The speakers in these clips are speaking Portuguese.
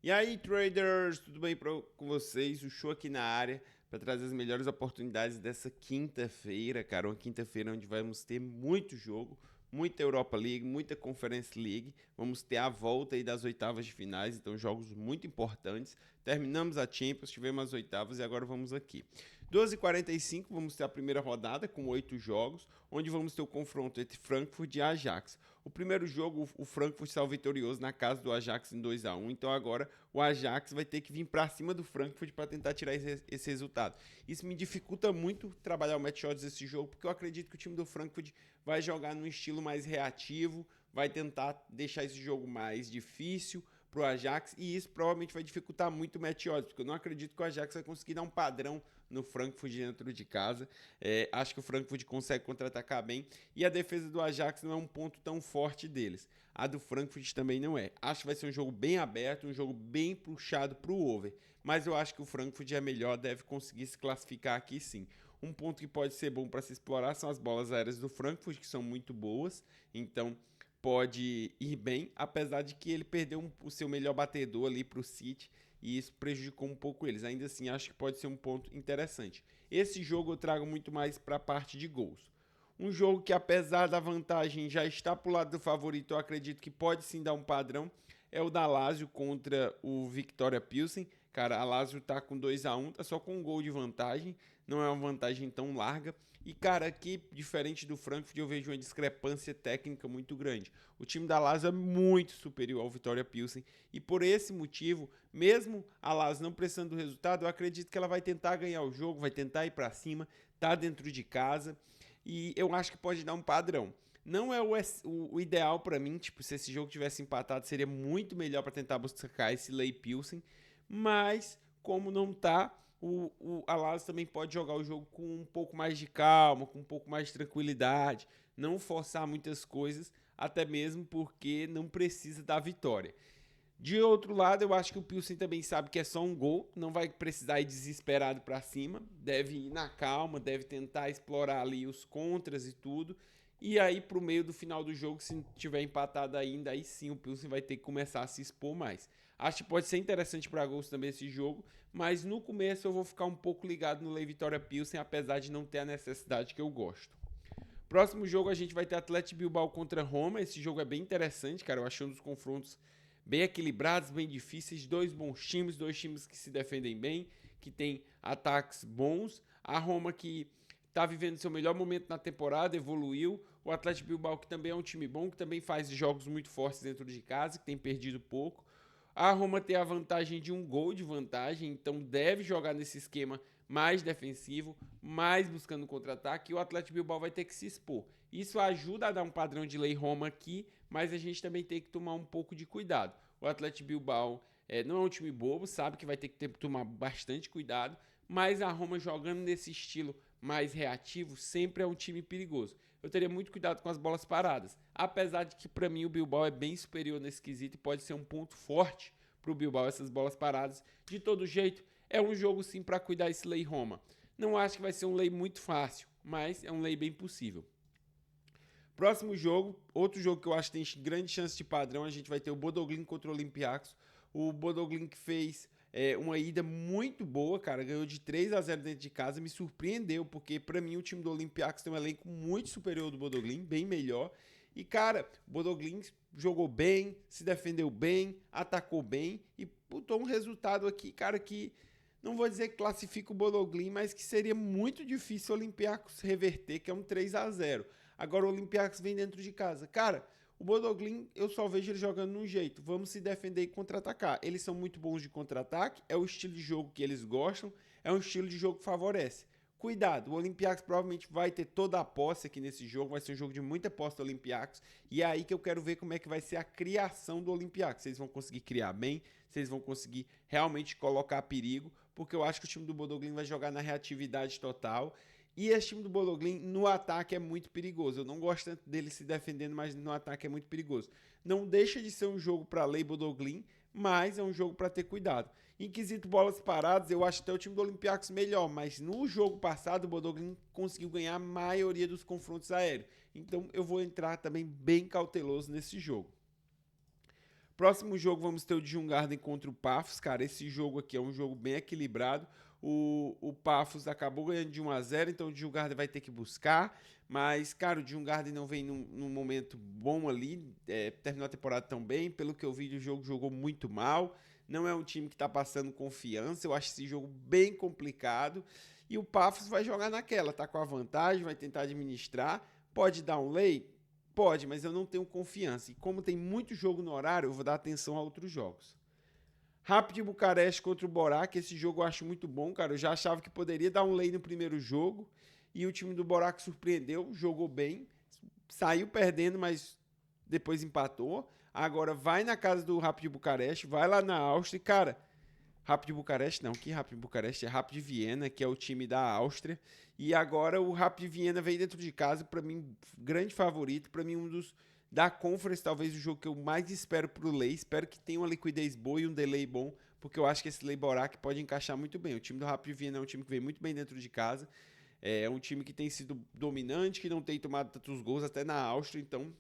E aí, traders, tudo bem com vocês? O show aqui na área para trazer as melhores oportunidades dessa quinta-feira, cara. Uma quinta-feira onde vamos ter muito jogo, muita Europa League, muita Conference League. Vamos ter a volta aí das oitavas de finais, então jogos muito importantes. Terminamos a Champions, tivemos as oitavas e agora vamos aqui. 12h45 vamos ter a primeira rodada com 8 jogos, onde vamos ter o confronto entre Frankfurt e Ajax. O primeiro jogo, o Frankfurt saiu vitorioso na casa do Ajax em 2-1, então agora o Ajax vai ter que vir para cima do Frankfurt para tentar tirar esse resultado. Isso me dificulta muito trabalhar o match odds desse jogo, porque eu acredito que o time do Frankfurt vai jogar num estilo mais reativo, vai tentar deixar esse jogo mais difícil para o Ajax, e isso provavelmente vai dificultar muito o match odds, porque eu não acredito que o Ajax vai conseguir dar um padrão no Frankfurt dentro de casa. Acho que o Frankfurt consegue contra-atacar bem, e a defesa do Ajax não é um ponto tão forte deles. A do Frankfurt também não é. Acho que vai ser um jogo bem aberto, um jogo bem puxado para o over, mas eu acho que o Frankfurt é melhor, deve conseguir se classificar aqui sim. Um ponto que pode ser bom para se explorar são as bolas aéreas do Frankfurt, que são muito boas, então pode ir bem, apesar de que ele perdeu o seu melhor batedor ali para o City, e isso prejudicou um pouco eles. Ainda assim, acho que pode ser um ponto interessante. Esse jogo eu trago muito mais para a parte de gols. Um jogo que, apesar da vantagem já estar para o lado do favorito, eu acredito que pode sim dar um padrão, é o da Lazio contra o Viktoria Pilsen. Cara, a Lazio tá com 2-1, tá só com um gol de vantagem, não é uma vantagem tão larga. E, cara, aqui, diferente do Frankfurt, eu vejo uma discrepância técnica muito grande. O time da Lazio é muito superior ao Viktoria Pilsen, e por esse motivo, mesmo a Lazio não precisando do resultado, eu acredito que ela vai tentar ganhar o jogo, vai tentar ir para cima, tá dentro de casa, e eu acho que pode dar um padrão. Não é o ideal para mim, tipo, se esse jogo tivesse empatado, seria muito melhor para tentar buscar esse Lei Pilsen, mas como não tá, a Lazio também pode jogar o jogo com um pouco mais de calma, com um pouco mais de tranquilidade, não forçar muitas coisas, até mesmo porque não precisa da vitória. De outro lado, eu acho que o Pilsen também sabe que é só um gol, não vai precisar ir desesperado para cima, deve ir na calma, deve tentar explorar ali os contras e tudo. E aí, pro meio do final do jogo, se tiver empatado ainda, aí sim o Pilsen vai ter que começar a se expor mais. Acho que pode ser interessante para gols também esse jogo, mas no começo eu vou ficar um pouco ligado no Lei Vitória Pilsen, apesar de não ter a necessidade que eu gosto. Próximo jogo a gente vai ter Atlético Bilbao contra Roma. Esse jogo é bem interessante, cara. Eu achei um dos confrontos bem equilibrados, bem difíceis. Dois dois times que se defendem bem, que tem ataques bons. A Roma que está vivendo seu melhor momento na temporada, evoluiu. O Atlético Bilbao que também é um time bom, que também faz jogos muito fortes dentro de casa, que tem perdido pouco. A Roma tem a vantagem de um gol de vantagem, então deve jogar nesse esquema mais defensivo, mais buscando contra-ataque, e o Atlético Bilbao vai ter que se expor. Isso ajuda a dar um padrão de lei Roma aqui, mas a gente também tem que tomar um pouco de cuidado. O Atlético Bilbao não é um time bobo, sabe que vai ter que tomar bastante cuidado, mas a Roma jogando nesse estilo mais reativo sempre é um time perigoso. Eu teria muito cuidado com as bolas paradas, apesar de que para mim o Bilbao é bem superior nesse quesito e pode ser um ponto forte para o Bilbao essas bolas paradas. De todo jeito, é um jogo sim para cuidar esse lei Roma. Não acho que vai ser um lei muito fácil, mas é um lei bem possível. Próximo jogo, outro jogo que eu acho que tem grande chance de padrão, a gente vai ter o Bodoglin contra o Olympiacos. O Bodoglin que fez uma ida muito boa, cara, ganhou de 3-0 dentro de casa, me surpreendeu, porque para mim o time do Olympiacos tem um elenco muito superior ao do Bodoglin, bem melhor. E cara, o Bodoglin jogou bem, se defendeu bem, atacou bem e botou um resultado aqui, cara, que não vou dizer que classifica o Bodoglin, mas que seria muito difícil o Olympiacos reverter, que é um 3-0. Agora o Olympiacos vem dentro de casa. Cara, o Bodoglin, eu só vejo ele jogando num jeito. Vamos se defender e contra-atacar. Eles são muito bons de contra-ataque, é o estilo de jogo que eles gostam, é um estilo de jogo que favorece. Cuidado, o Olympiacos provavelmente vai ter toda a posse aqui nesse jogo, vai ser um jogo de muita posse do Olympiacos, e é aí que eu quero ver como é que vai ser a criação do Olympiacos. Se eles vão conseguir criar bem, se eles vão conseguir realmente colocar perigo, porque eu acho que o time do Bodoglin vai jogar na reatividade total, e esse time do Bodoglin no ataque é muito perigoso. Eu não gosto tanto dele se defendendo, mas no ataque é muito perigoso. Não deixa de ser um jogo para lei Bodoglin, mas é um jogo para ter cuidado. Em quesito bolas paradas, eu acho até o time do Olympiacos melhor, mas no jogo passado o Bodoglin conseguiu ganhar a maioria dos confrontos aéreos. Então eu vou entrar também bem cauteloso nesse jogo. Próximo jogo vamos ter o Djurgården contra o Pafos. Cara, esse jogo aqui é um jogo bem equilibrado. O Pafos acabou ganhando de 1-0, então o Djurgården vai ter que buscar. Mas, cara, o Djurgården não vem num momento bom ali. Terminou a temporada tão bem. Pelo que eu vi, o jogo jogou muito mal. Não é um time que está passando confiança. Eu acho esse jogo bem complicado. E o Pafos vai jogar naquela. Tá com a vantagem, vai tentar administrar. Pode dar um lay? Pode, mas eu não tenho confiança. E como tem muito jogo no horário, eu vou dar atenção a outros jogos. Rapid Bucareste contra o Borac. Esse jogo eu acho muito bom, cara. Eu já achava que poderia dar um lay no primeiro jogo. E o time do Borac surpreendeu, jogou bem. Saiu perdendo, mas depois empatou. Agora vai na casa do Rapid Bucareste, vai lá na Áustria. E, cara, Rapid Bucareste não, que Rapid Bucareste? É Rapid Viena, que é o time da Áustria. E agora o Rapid Viena vem dentro de casa, para mim, grande favorito. Para mim, um dos da Conference, talvez o jogo que eu mais espero pro lay. Espero que tenha uma liquidez boa e um delay bom, porque eu acho que esse lay Borac pode encaixar muito bem. O time do Rapid Viena é um time que vem muito bem dentro de casa. É um time que tem sido dominante, que não tem tomado tantos gols até na Áustria, então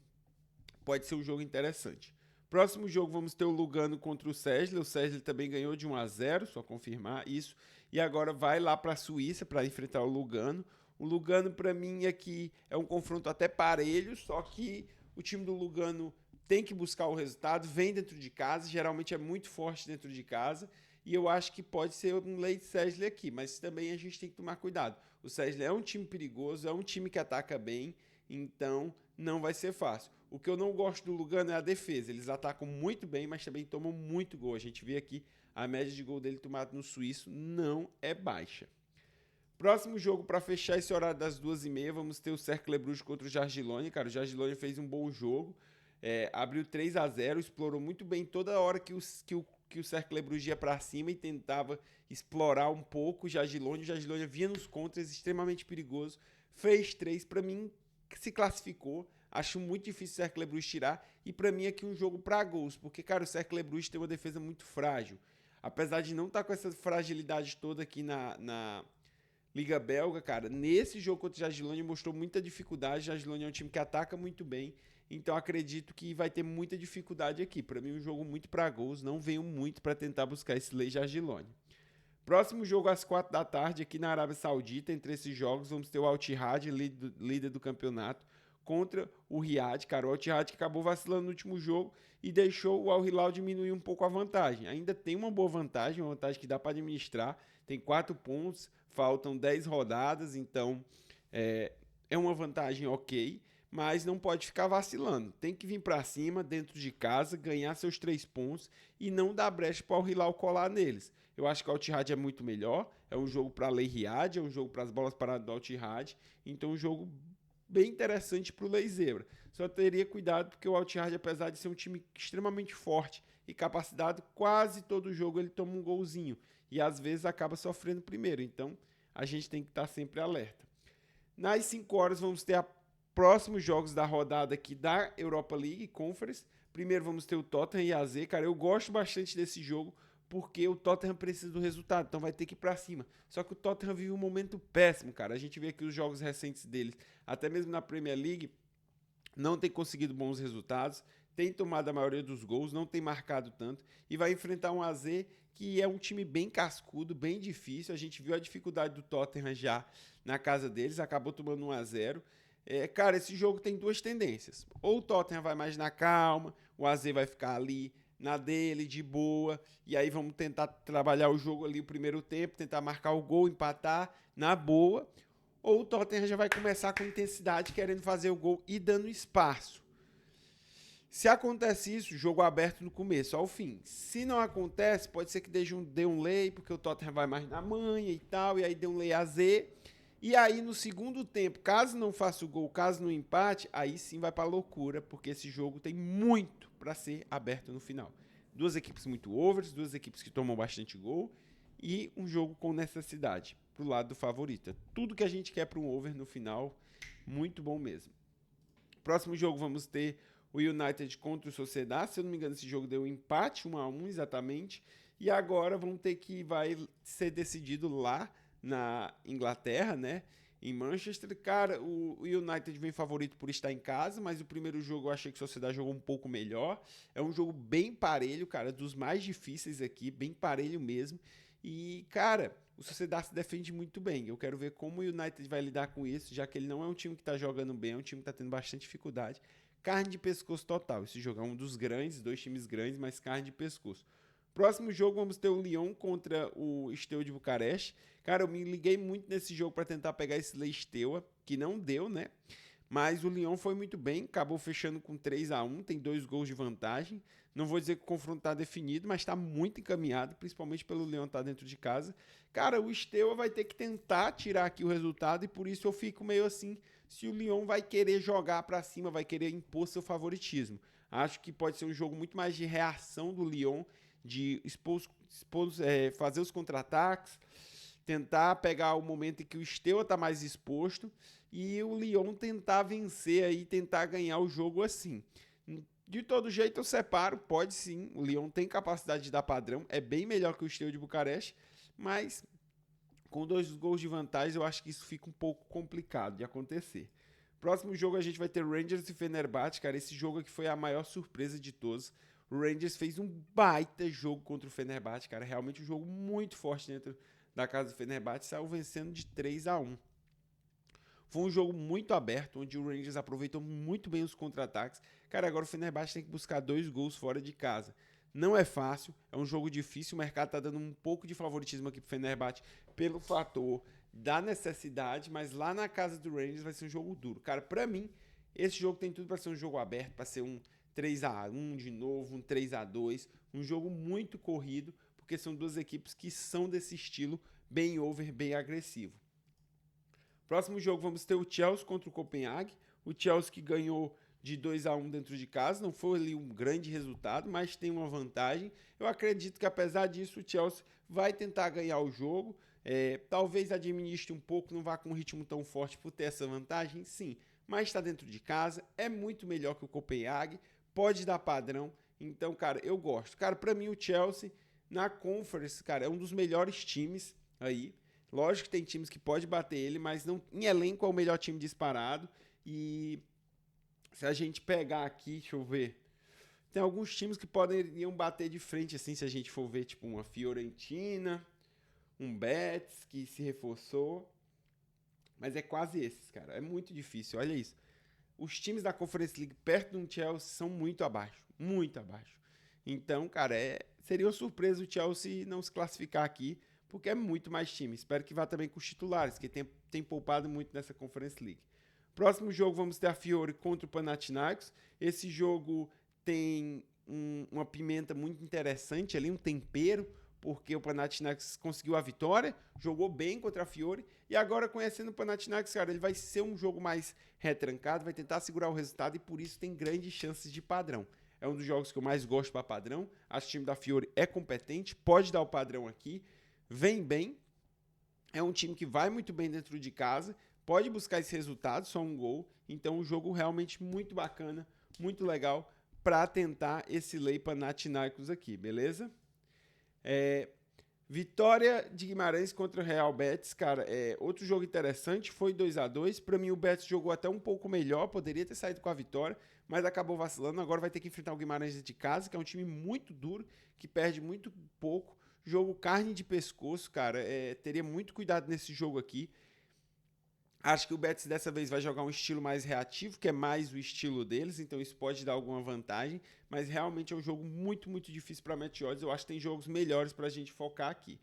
pode ser um jogo interessante. Próximo jogo vamos ter o Lugano contra o Cesle. O Cesle também ganhou de 1-0, só confirmar isso. E agora vai lá para a Suíça para enfrentar o Lugano. O Lugano, para mim, aqui é um confronto até parelho, só que o time do Lugano tem que buscar o resultado, vem dentro de casa, geralmente é muito forte dentro de casa. E eu acho que pode ser um lay de Cesle aqui, mas também a gente tem que tomar cuidado. O Cesle é um time perigoso, é um time que ataca bem, então não vai ser fácil. O que eu não gosto do Lugano é a defesa. Eles atacam muito bem, mas também tomam muito gol. A gente vê aqui a média de gol dele tomado no suíço não é baixa. Próximo jogo para fechar esse horário das 2h30, vamos ter o Cercle Bruges contra o Jargilone. Cara, o Jargilone fez um bom jogo, abriu 3-0, explorou muito bem toda hora que o Cercle Bruges ia para cima e tentava explorar um pouco o Jargilone. O Jargilone vinha nos contras, extremamente perigoso, fez 3, para mim se classificou. Acho muito difícil o Cercle Bruges tirar. E para mim aqui um jogo para gols. Porque, cara, o Cercle Bruges tem uma defesa muito frágil. Apesar de não estar com essa fragilidade toda aqui na Liga Belga, cara, nesse jogo contra o Jargilone mostrou muita dificuldade. O Jargilone é um time que ataca muito bem. Então acredito que vai ter muita dificuldade aqui. Para mim um jogo muito para gols. Não venho muito para tentar buscar esse lay Jargilone. Próximo jogo às 4 da tarde aqui na Arábia Saudita. Entre esses jogos vamos ter o Al Ittihad, líder do campeonato, contra o Riad. Cara, o Al Ittihad que acabou vacilando no último jogo e deixou o Al Hilal diminuir um pouco a vantagem. Ainda tem uma boa vantagem, uma vantagem que dá para administrar. Tem 4 pontos, faltam 10 rodadas, então é uma vantagem ok, mas não pode ficar vacilando. Tem que vir para cima, dentro de casa, ganhar seus 3 pontos e não dar brecha para o Al Hilal colar neles. Eu acho que o Al Ittihad é muito melhor, é um jogo para lei Riad, é um jogo para as bolas paradas do Al Ittihad, então um jogo bem interessante para o lei zebra. Só teria cuidado porque o Al Ittihad, apesar de ser um time extremamente forte e capacitado, quase todo jogo ele toma um golzinho e às vezes acaba sofrendo primeiro, então a gente tem que estar sempre alerta. Nas 5 horas vamos ter os próximos jogos da rodada aqui da Europa League Conference. Primeiro vamos ter o Tottenham e a AZ. Cara, eu gosto bastante desse jogo porque o Tottenham precisa do resultado, então vai ter que ir pra cima. Só que o Tottenham vive um momento péssimo, cara. A gente vê aqui os jogos recentes deles, até mesmo na Premier League, não tem conseguido bons resultados, tem tomado a maioria dos gols, não tem marcado tanto, e vai enfrentar um AZ que é um time bem cascudo, bem difícil. A gente viu a dificuldade do Tottenham já na casa deles, acabou tomando 1-0. Cara, esse jogo tem 2 tendências. Ou o Tottenham vai mais na calma, o AZ vai ficar ali na dele, de boa, e aí vamos tentar trabalhar o jogo ali o primeiro tempo, tentar marcar o gol, empatar na boa, ou o Tottenham já vai começar com intensidade, querendo fazer o gol e dando espaço. Se acontece isso, jogo aberto no começo ao fim. Se não acontece, pode ser que dê um lay, porque o Tottenham vai mais na manha e tal, e aí dê um lay AZ. E aí no segundo tempo, caso não faça o gol, caso não empate, aí sim vai pra loucura, porque esse jogo tem muito para ser aberto no final. 2 equipes muito overs, 2 equipes que tomam bastante gol e um jogo com necessidade pro lado do favorito. Tudo que a gente quer para um over no final, muito bom mesmo. Próximo jogo vamos ter o United contra o Sociedad. Se eu não me engano, esse jogo deu um empate, 1-1 exatamente. E agora vão ter que vai ser decidido lá na Inglaterra, né? em Manchester. Cara, o United vem favorito por estar em casa, mas o primeiro jogo eu achei que o Sociedade jogou um pouco melhor. É um jogo bem parelho, cara, dos mais difíceis aqui, bem parelho mesmo. E, cara, o Sociedade se defende muito bem. Eu quero ver como o United vai lidar com isso, já que ele não é um time que tá jogando bem, é um time que tá tendo bastante dificuldade. Carne de pescoço total. Esse jogo é um dos grandes, dois times grandes, mas carne de pescoço. Próximo jogo vamos ter o Lyon contra o Steaua de Bucareste. Cara, eu me liguei muito nesse jogo para tentar pegar esse Steaua, que não deu, né? Mas o Lyon foi muito bem, acabou fechando com 3-1, tem 2 gols de vantagem. Não vou dizer que o confronto está definido, mas está muito encaminhado, principalmente pelo Lyon estar dentro de casa. Cara, o Steaua vai ter que tentar tirar aqui o resultado e por isso eu fico meio assim, se o Lyon vai querer jogar para cima, vai querer impor seu favoritismo. Acho que pode ser um jogo muito mais de reação do Lyon, de fazer os contra-ataques, tentar pegar o momento em que o Steaua está mais exposto e o Lyon tentar vencer aí, tentar ganhar o jogo assim. De todo jeito eu separo, pode sim, o Lyon tem capacidade de dar padrão, é bem melhor que o Steaua de Bucareste, mas com 2 gols de vantagem eu acho que isso fica um pouco complicado de acontecer. Próximo jogo a gente vai ter Rangers e Fenerbahçe, cara, esse jogo aqui foi a maior surpresa de todos. O Rangers fez um baita jogo contra o Fenerbahçe, cara. Realmente um jogo muito forte dentro da casa do Fenerbahçe. Saiu vencendo de 3-1. Foi um jogo muito aberto, onde o Rangers aproveitou muito bem os contra-ataques. Cara, agora o Fenerbahçe tem que buscar 2 gols fora de casa. Não é fácil, é um jogo difícil. O mercado tá dando um pouco de favoritismo aqui pro Fenerbahçe pelo fator da necessidade, mas lá na casa do Rangers vai ser um jogo duro. Cara, pra mim, esse jogo tem tudo para ser um jogo aberto, para ser um 3-1 de novo, um 3-2, um jogo muito corrido, porque são duas equipes que são desse estilo bem over, bem agressivo. Próximo jogo vamos ter o Chelsea contra o Copenhague. O Chelsea que ganhou de 2-1 dentro de casa, não foi ali um grande resultado, mas tem uma vantagem. Eu acredito que apesar disso o Chelsea vai tentar ganhar o jogo, talvez administre um pouco, não vá com um ritmo tão forte por ter essa vantagem, sim, mas está dentro de casa, é muito melhor que o Copenhague, pode dar padrão, então, cara, eu gosto. Cara, pra mim o Chelsea na Conference, cara, é um dos melhores times aí. Lógico que tem times que pode bater ele, mas não, em elenco é o melhor time disparado. E se a gente pegar aqui, deixa eu ver, tem alguns times que poderiam bater de frente, assim, se a gente for ver, tipo uma Fiorentina, um Betis, que se reforçou. Mas é quase esses, cara, é muito difícil, olha isso. Os times da Conference League perto do Chelsea são muito abaixo, muito abaixo. Então, cara, seria uma surpresa o Chelsea não se classificar aqui, porque é muito mais time. Espero que vá também com os titulares, que tem poupado muito nessa Conference League. Próximo jogo vamos ter a Fiore contra o Panathinaikos. Esse jogo tem uma pimenta muito interessante ali, um tempero, porque o Panathinaikos conseguiu a vitória, jogou bem contra a Fiore, e agora conhecendo o Panathinaikos, cara, ele vai ser um jogo mais retrancado, vai tentar segurar o resultado e por isso tem grandes chances de padrão. É um dos jogos que eu mais gosto para padrão. Acho que o time da Fiore é competente, pode dar o padrão aqui, vem bem, é um time que vai muito bem dentro de casa, pode buscar esse resultado, só um gol, então um jogo realmente muito bacana, muito legal para tentar esse lei Panathinaikos aqui, beleza? Vitória de Guimarães contra o Real Betis, cara, outro jogo interessante, foi 2-2, para mim o Betis jogou até um pouco melhor, poderia ter saído com a vitória, mas acabou vacilando, agora vai ter que enfrentar o Guimarães de casa, que é um time muito duro, que perde muito pouco, jogo carne de pescoço, cara, teria muito cuidado nesse jogo aqui. Acho que o Betis dessa vez vai jogar um estilo mais reativo, que é mais o estilo deles, então isso pode dar alguma vantagem, mas realmente é um jogo muito, muito difícil para match odds. Eu acho que tem jogos melhores para a gente focar aqui.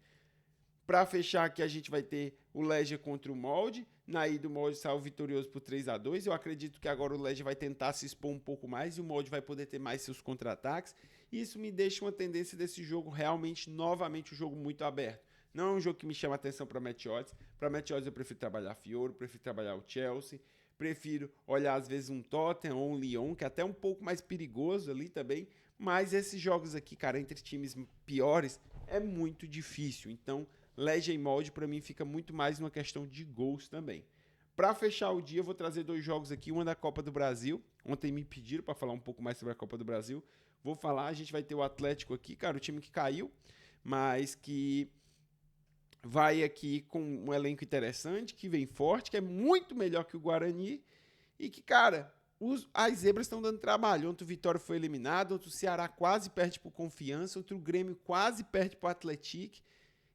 Para fechar aqui, a gente vai ter o Legia contra o Molde. Na ida, o Molde saiu vitorioso por 3-2. Eu acredito que agora o Legia vai tentar se expor um pouco mais e o Molde vai poder ter mais seus contra-ataques. Isso me deixa uma tendência desse jogo realmente, novamente, um jogo muito aberto. Não é um jogo que me chama atenção para match odds. Para match odds eu prefiro trabalhar Fiore, prefiro trabalhar o Chelsea, prefiro olhar às vezes um Tottenham ou um Lyon, que é até um pouco mais perigoso ali também, mas esses jogos aqui, cara, entre times piores, é muito difícil. Então, Legia e Molde para mim fica muito mais uma questão de gols também. Para fechar o dia, eu vou trazer 2 jogos aqui, uma da Copa do Brasil. Ontem me pediram para falar um pouco mais sobre a Copa do Brasil. Vou falar, a gente vai ter o Atlético aqui, cara, o time que caiu, mas que vai aqui com um elenco interessante, que vem forte, que é muito melhor que o Guarani e que, cara, as zebras estão dando trabalho. Ontem o Vitória foi eliminado, outro o Ceará quase perde por Confiança, outro o Grêmio quase perde pro Atlético.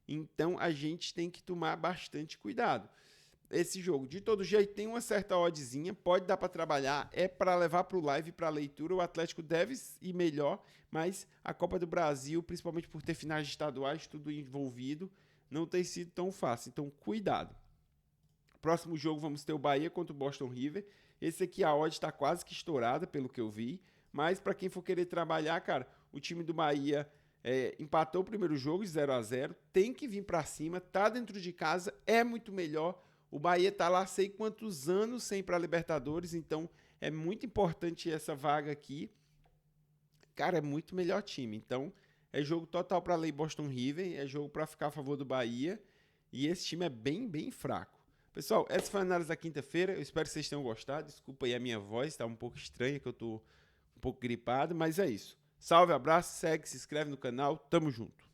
Então a gente tem que tomar bastante cuidado. Esse jogo, de todo jeito, tem uma certa oddzinha, pode dar para trabalhar, é para levar para o live, para a leitura. O Atlético deve ir melhor, mas a Copa do Brasil, principalmente por ter finais estaduais, tudo envolvido, não tem sido tão fácil. Então, cuidado. Próximo jogo, vamos ter o Bahia contra o Boston River. Esse aqui, a odd está quase que estourada, pelo que eu vi. Mas, para quem for querer trabalhar, cara, o time do Bahia empatou o primeiro jogo de 0-0. Tem que vir para cima, tá dentro de casa, é muito melhor. O Bahia tá lá sei quantos anos sem ir para Libertadores, então é muito importante essa vaga aqui. Cara, é muito melhor time. Então, é jogo total para ler Boston River, é jogo para ficar a favor do Bahia, e esse time é bem, bem fraco. Pessoal, essa foi a análise da quinta-feira. Eu espero que vocês tenham gostado. Desculpa aí a minha voz, tá um pouco estranha, que eu tô um pouco gripado, mas é isso. Salve, abraço, segue, se inscreve no canal, tamo junto.